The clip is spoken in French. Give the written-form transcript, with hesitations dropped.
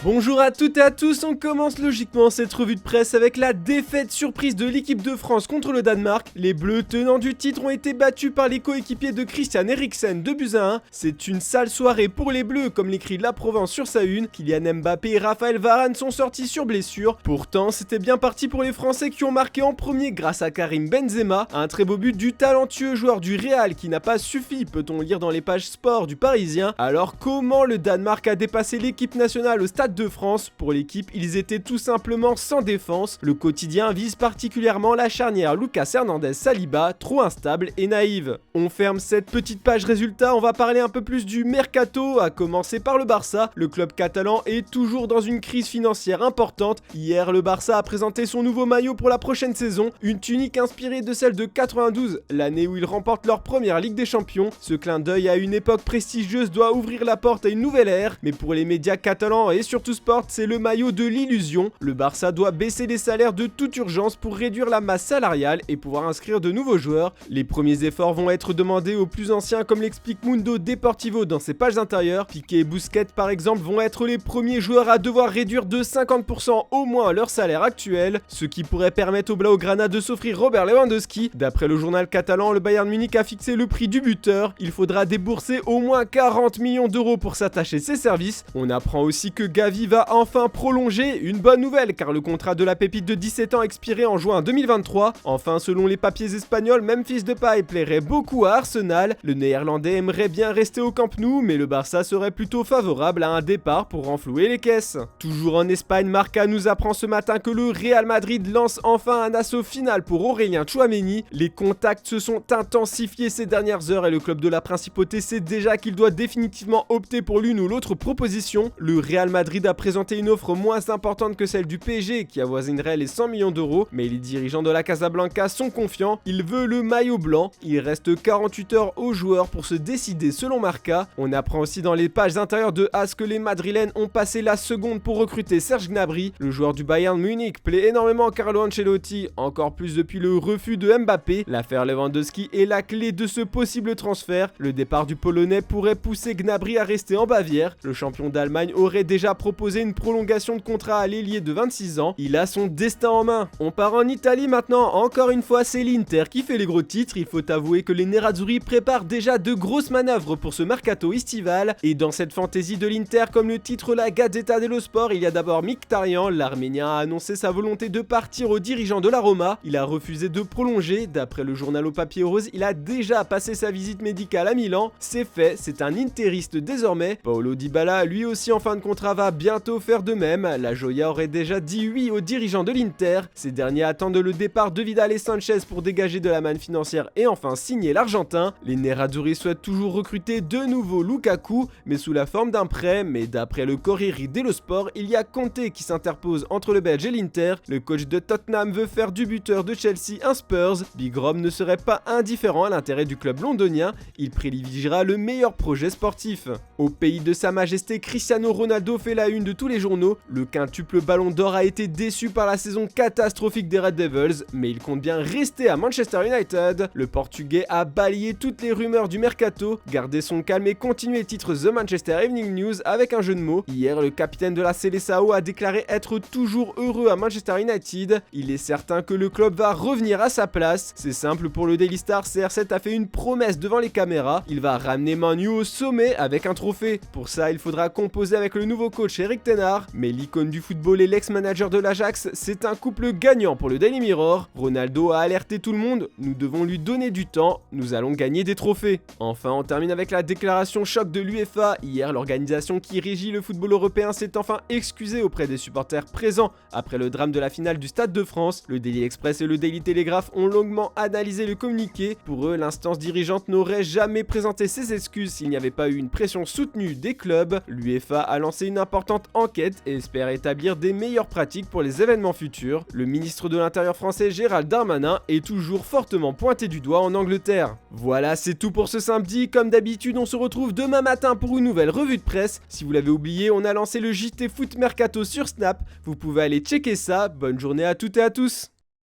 Bonjour à toutes et à tous, on commence logiquement cette revue de presse avec la défaite surprise de l'équipe de France contre le Danemark. Les Bleus tenants du titre ont été battus par les coéquipiers de Christian Eriksen 2-1. C'est une sale soirée pour les Bleus, comme l'écrit La Provence sur sa une. Kylian Mbappé et Raphaël Varane sont sortis sur blessure. Pourtant, c'était bien parti pour les Français qui ont marqué en premier grâce à Karim Benzema. Un très beau but du talentueux joueur du Real qui n'a pas suffi, peut-on lire dans les pages sport du Parisien. Alors comment le Danemark a dépassé l'équipe nationale au Stade de France? Pour l'équipe, ils étaient tout simplement sans défense. Le quotidien vise particulièrement la charnière Lucas Hernandez-Saliba, trop instable et naïve. On ferme cette petite page résultat, on va parler un peu plus du mercato, à commencer par le Barça. Le club catalan est toujours dans une crise financière importante. Hier, le Barça a présenté son nouveau maillot pour la prochaine saison, une tunique inspirée de celle de 92, l'année où ils remportent leur première Ligue des Champions. Ce clin d'œil à une époque prestigieuse doit ouvrir la porte à une nouvelle ère, mais pour les médias catalans et surtout Sport, c'est le maillot de l'illusion. Le Barça doit baisser les salaires de toute urgence pour réduire la masse salariale et pouvoir inscrire de nouveaux joueurs. Les premiers efforts vont être demandés aux plus anciens, comme l'explique Mundo Deportivo dans ses pages intérieures. Piqué et Busquets par exemple vont être les premiers joueurs à devoir réduire de 50% au moins leur salaire actuel, ce qui pourrait permettre au Blaugrana de s'offrir Robert Lewandowski. D'après le journal catalan, le Bayern Munich a fixé le prix du buteur. Il faudra débourser au moins 40 millions d'euros pour s'attacher ses services. On apprend aussi que Gavi va enfin prolonger, une bonne nouvelle car le contrat de la pépite de 17 ans expirait en juin 2023. Enfin, selon les papiers espagnols, Memphis Depay plairait beaucoup à Arsenal. Le néerlandais aimerait bien rester au Camp Nou, mais le Barça serait plutôt favorable à un départ pour renflouer les caisses. Toujours en Espagne, Marca nous apprend ce matin que le Real Madrid lance enfin un assaut final pour Aurélien Tchouaméni. Les contacts se sont intensifiés ces dernières heures et le club de la Principauté sait déjà qu'il doit définitivement opter pour l'une ou l'autre proposition. Le Real Madrid a présenté une offre moins importante que celle du PSG qui avoisinerait les 100 millions d'euros, mais les dirigeants de la Casablanca sont confiants, il veut le maillot blanc. Il reste 48 heures aux joueurs pour se décider selon Marca. On apprend aussi dans les pages intérieures de AS que les Madrilènes ont passé la seconde pour recruter Serge Gnabry. Le joueur du Bayern Munich plaît énormément à Carlo Ancelotti, encore plus depuis le refus de Mbappé. L'affaire Lewandowski est la clé de ce possible transfert. Le départ du Polonais pourrait pousser Gnabry à rester en Bavière. Le champion d'Allemagne aurait déjà proposé une prolongation de contrat à l'ailier de 26 ans. Il a son destin en main. On part en Italie maintenant. Encore une fois, c'est l'Inter qui fait les gros titres. Il faut avouer que les Nerazzurri préparent déjà de grosses manœuvres pour ce mercato estival. Et dans cette fantaisie de l'Inter, comme le titre la Gazzetta dello Sport, il y a d'abord Mkhitaryan. L'Arménien a annoncé sa volonté de partir aux dirigeants de la Roma. Il a refusé de prolonger. D'après le journal au papier rose, il a déjà passé sa visite médicale à Milan. C'est fait, c'est un interiste désormais. Paolo Dybala, lui aussi en fin de contrat, va bientôt faire de même. La Joya aurait déjà dit oui aux dirigeants de l'Inter. Ces derniers attendent le départ de Vidal et Sanchez pour dégager de la manne financière et enfin signer l'Argentin. Les Nerazzurri souhaitent toujours recruter de nouveau Lukaku, mais sous la forme d'un prêt. Mais d'après le Corriere dello Sport, il y a Conte qui s'interpose entre le Belge et l'Inter. Le coach de Tottenham veut faire du buteur de Chelsea un Spurs. Big Rom ne serait pas indifférent à l'intérêt du club londonien. Il privilégiera le meilleur projet sportif. Au pays de Sa Majesté, Cristiano Ronaldo fait la une de tous les journaux. Le quintuple Ballon d'Or a été déçu par la saison catastrophique des Red Devils, mais il compte bien rester à Manchester United. Le Portugais a balayé toutes les rumeurs du mercato, gardé son calme et continué titre The Manchester Evening News avec un jeu de mots. Hier, le capitaine de la Seleção a déclaré être toujours heureux à Manchester United. Il est certain que le club va revenir à sa place. C'est simple pour le Daily Star, CR7 a fait une promesse devant les caméras. Il va ramener Man U au sommet avec un trophée. Pour ça, il faudra composer avec le nouveau coach Erik ten Hag, mais l'icône du football et l'ex-manager de l'Ajax, c'est un couple gagnant pour le Daily Mirror. Ronaldo a alerté tout le monde, nous devons lui donner du temps, nous allons gagner des trophées. Enfin, on termine avec la déclaration choc de l'UEFA. Hier, l'organisation qui régit le football européen s'est enfin excusée auprès des supporters présents après le drame de la finale du Stade de France. Le Daily Express et le Daily Telegraph ont longuement analysé le communiqué. Pour eux, l'instance dirigeante n'aurait jamais présenté ses excuses s'il n'y avait pas eu une pression soutenue des clubs. L'UEFA a lancé une importante enquête et espère établir des meilleures pratiques pour les événements futurs. Le ministre de l'Intérieur français Gérald Darmanin est toujours fortement pointé du doigt en Angleterre. Voilà, c'est tout pour ce samedi. Comme d'habitude, on se retrouve demain matin pour une nouvelle revue de presse. Si vous l'avez oublié, on a lancé le JT Foot Mercato sur Snap. Vous pouvez aller checker ça. Bonne journée à toutes et à tous.